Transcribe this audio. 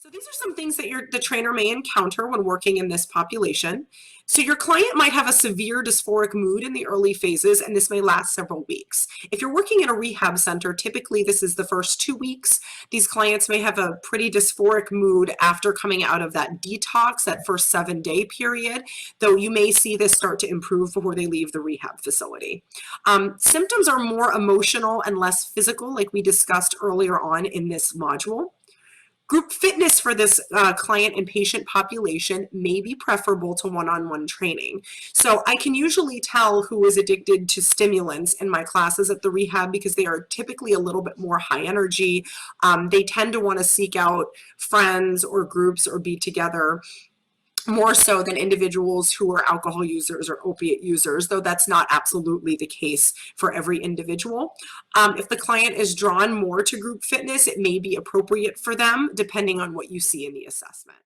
So these are some things that the trainer may encounter when working in this population. So your client might have a severe dysphoric mood in the early phases, and this may last several weeks. If you're working in a rehab center, typically this is the first 2 weeks. These clients may have a pretty dysphoric mood after coming out of that detox, that first 7-day period, though you may see this start to improve before they leave the rehab facility. Symptoms are more emotional and less physical, like we discussed earlier on in this module. Group fitness for this client and patient population may be preferable to one-on-one training. So I can usually tell who is addicted to stimulants in my classes at the rehab because they are typically a little bit more high energy. They tend to want to seek out friends or groups or be together more so than individuals who are alcohol users or opiate users, though that's not absolutely the case for every individual. If the client is drawn more to group fitness, it may be appropriate for them depending on what you see in the assessment.